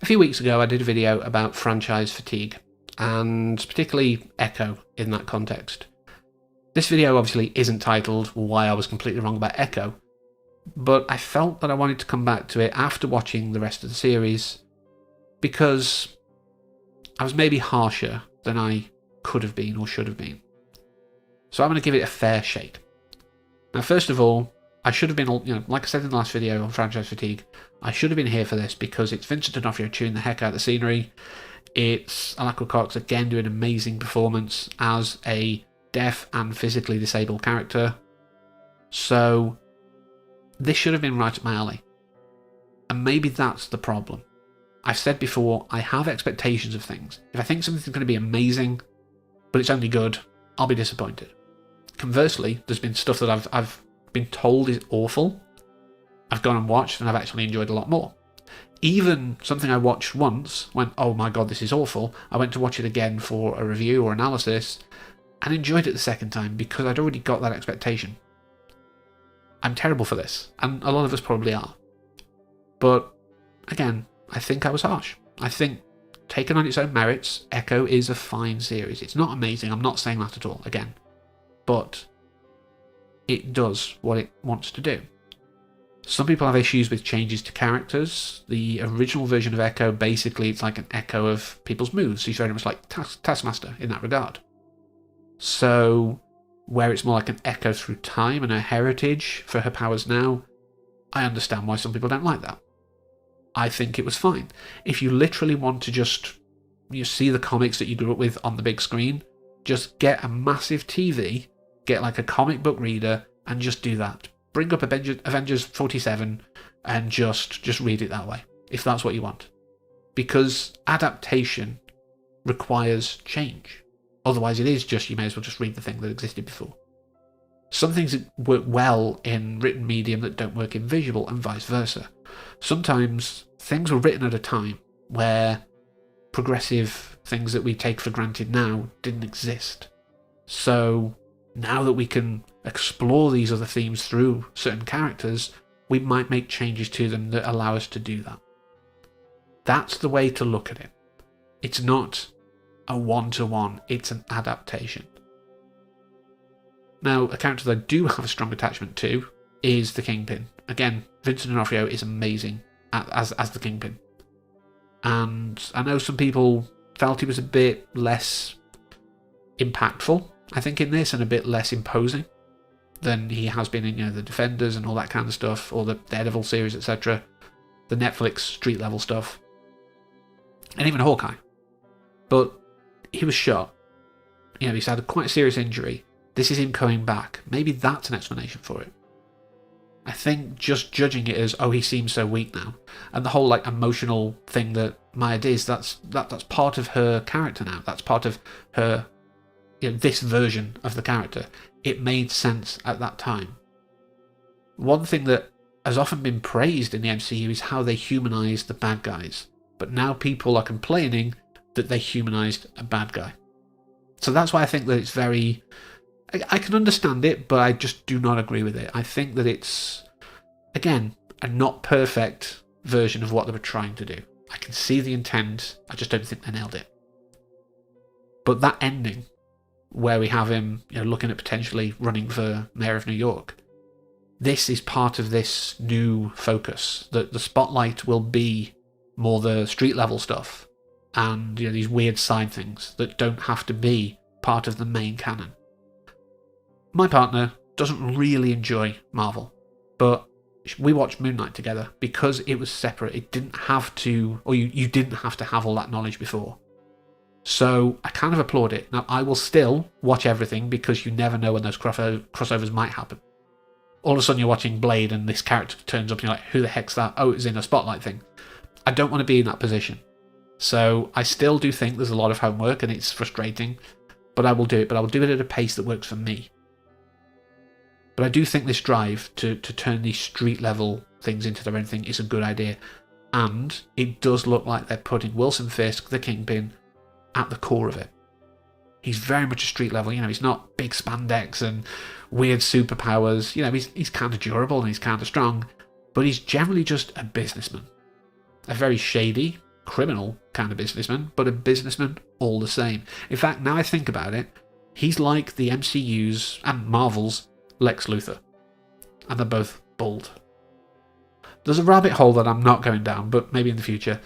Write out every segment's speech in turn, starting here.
A few weeks ago, I did a video about franchise fatigue, and particularly Echo in that context. This video obviously isn't titled Why I Was Completely Wrong About Echo, but I felt that I wanted to come back to it after watching the rest of the series, because I was maybe harsher than I could have been or should have been. So I'm going to give it a fair shake. Now, first of all, I should have been, like I said in the last video on franchise fatigue, I should have been here for this because it's Vincent D'Onofrio chewing the heck out of the scenery. It's Alakwa Cox again doing an amazing performance as a deaf and physically disabled character. So this should have been right up my alley. And maybe that's the problem. I've said before, I have expectations of things. If I think something's going to be amazing, but it's only good, I'll be disappointed. Conversely, there's been stuff that I've been told is awful, I've gone and watched, and I've actually enjoyed a lot more. Even something I watched once, went, oh my god, this is awful, I went to watch it again for a review or analysis, and enjoyed it the second time because I'd already got that expectation. I'm terrible for this, and a lot of us probably are. But, again, I think I was harsh. I think, taken on its own merits, Echo is a fine series. It's not amazing, I'm not saying that at all, again. But it does what it wants to do. Some people have issues with changes to characters. The original version of Echo, basically, it's like an echo of people's moods. He's very much like Taskmaster in that regard. So, where it's more like an echo through time and her heritage for her powers now, I understand why some people don't like that. I think it was fine. If you literally want to just see the comics that you grew up with on the big screen, just get a massive TV, get like a comic book reader, and just do that. Bring up Avengers 47 and just read it that way, if that's what you want. Because adaptation requires change. Otherwise it is just, you may as well just read the thing that existed before. Some things work well in written medium that don't work in visual, and vice versa. Sometimes things were written at a time where progressive things that we take for granted now didn't exist. So now that we can explore these other themes through certain characters, we might make changes to them that allow us to do that. That's the way to look at it. It's not a one-to-one, it's an adaptation. Now, a character that I do have a strong attachment to is the Kingpin. Again, Vincent D'Onofrio is amazing as the Kingpin. And I know some people felt he was a bit less impactful, I think, in this, and a bit less imposing than he has been in, the Defenders and all that kind of stuff, or the Daredevil series, etc. The Netflix street-level stuff. And even Hawkeye. But he was shot. He's had quite a serious injury. This is him coming back. Maybe that's an explanation for it. I think just judging it as, oh, he seems so weak now, and the whole emotional thing that Maya does, that's part of her character now. That's part of her, this version of the character. It made sense at that time. One thing that has often been praised in the MCU is how they humanized the bad guys, but now people are complaining that they humanized a bad guy. So that's why I think that it's very... I can understand it, but I just do not agree with it. I think that it's, again, a not perfect version of what they were trying to do. I can see the intent, I just don't think they nailed it. But that ending, where we have him looking at potentially running for Mayor of New York, this is part of this new focus, that the spotlight will be more the street-level stuff, and these weird side things that don't have to be part of the main canon. My partner doesn't really enjoy Marvel, but we watched Moon Knight together because it was separate. It didn't have to, or you didn't have to have all that knowledge before. So I kind of applaud it. Now, I will still watch everything because you never know when those crossovers might happen. All of a sudden you're watching Blade and this character turns up and you're like, who the heck's that? Oh, it's in a spotlight thing. I don't want to be in that position. So I still do think there's a lot of homework and it's frustrating, but I will do it. But I will do it at a pace that works for me. But I do think this drive to turn these street-level things into their own thing is a good idea. And it does look like they're putting Wilson Fisk, the Kingpin, at the core of it. He's very much a street-level. He's not big spandex and weird superpowers. He's kind of durable and he's kind of strong. But he's generally just a businessman. A very shady, criminal kind of businessman, but a businessman all the same. In fact, now I think about it, he's like the MCU's and Marvel's Lex Luthor. And they're both bald. There's a rabbit hole that I'm not going down, but maybe in the future.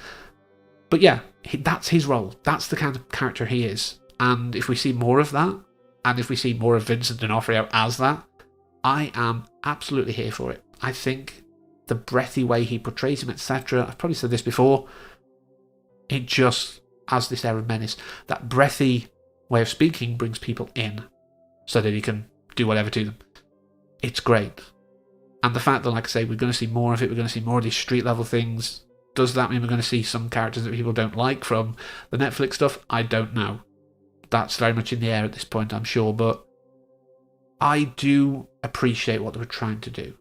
But yeah, that's his role. That's the kind of character he is. And if we see more of that, and if we see more of Vincent D'Onofrio as that, I am absolutely here for it. I think the breathy way he portrays him, etc. I've probably said this before. It just has this air of menace. That breathy way of speaking brings people in so that he can do whatever to them. It's great. And the fact that, like I say, we're going to see more of it, we're going to see more of these street level things. Does that mean we're going to see some characters that people don't like from the Netflix stuff? I don't know. That's very much in the air at this point, I'm sure. But I do appreciate what they were trying to do.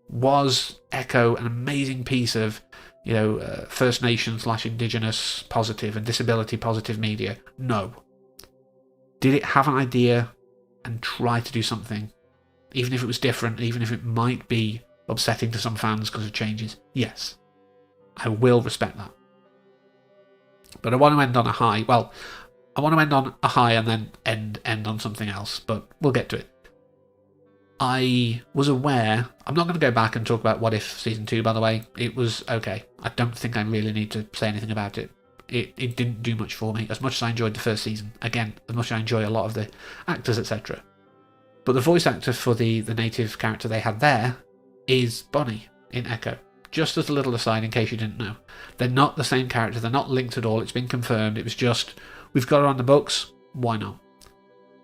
Was Echo an amazing piece of, First Nations / Indigenous positive and disability positive media? No. Did it have an idea and try to do something? Even if it was different, even if it might be upsetting to some fans because of changes? Yes. I will respect that. But I want to end on a high. Well, I want to end on a high and then end on something else, but we'll get to it. I was aware, I'm not going to go back and talk about What If Season 2, by the way. It was okay. I don't think I really need to say anything about it. It didn't do much for me, as much as I enjoyed the first season. Again, as much as I enjoy a lot of the actors, etc. But the voice actor for the native character they had there is Bonnie in Echo. Just as a little aside, in case you didn't know. They're not the same character, they're not linked at all, it's been confirmed. It was just, we've got her on the books, why not?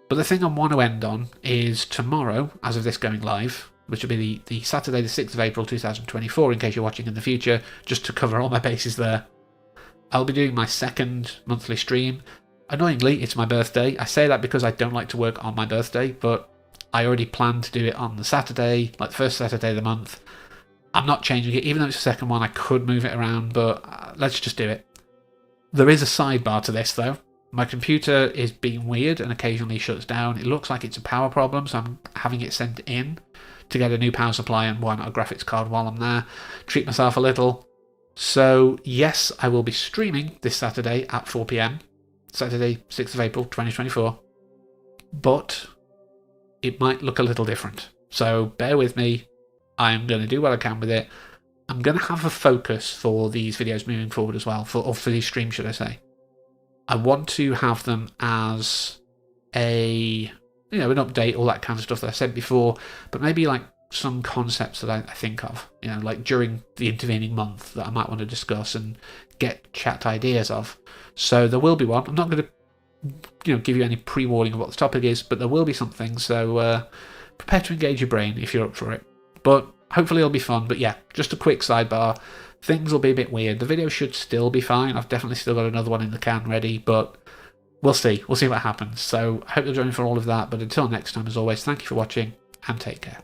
But the thing I want to end on is tomorrow, as of this going live, which will be the Saturday the 6th of April 2024, in case you're watching in the future, just to cover all my bases there. I'll be doing my second monthly stream. Annoyingly, it's my birthday. I say that because I don't like to work on my birthday, but I already planned to do it on the Saturday, like the first Saturday of the month. I'm not changing it, even though it's the second one, I could move it around, but let's just do it. There is a sidebar to this, though. My computer is being weird and occasionally shuts down. It looks like it's a power problem, so I'm having it sent in to get a new power supply and why not a graphics card while I'm there. Treat myself a little. So, yes, I will be streaming this Saturday at 4 PM. Saturday, 6th of April, 2024. But it might look a little different. So, bear with me. I'm going to do what I can with it. I'm going to have a focus for these videos moving forward as well, or for these streams, should I say. I want to have them as an update, all that kind of stuff that I said before, but maybe like some concepts that I think of, like during the intervening month that I might want to discuss and get chat ideas of. So there will be one. I'm not going to, give you any pre-warning of what the topic is, but there will be something. So prepare to engage your brain if you're up for it. But hopefully it'll be fun. But yeah, just a quick sidebar. Things will be a bit weird. The video should still be fine. I've definitely still got another one in the can ready, but we'll see. We'll see what happens. So I hope you'll join me for all of that. But until next time, as always, thank you for watching and take care.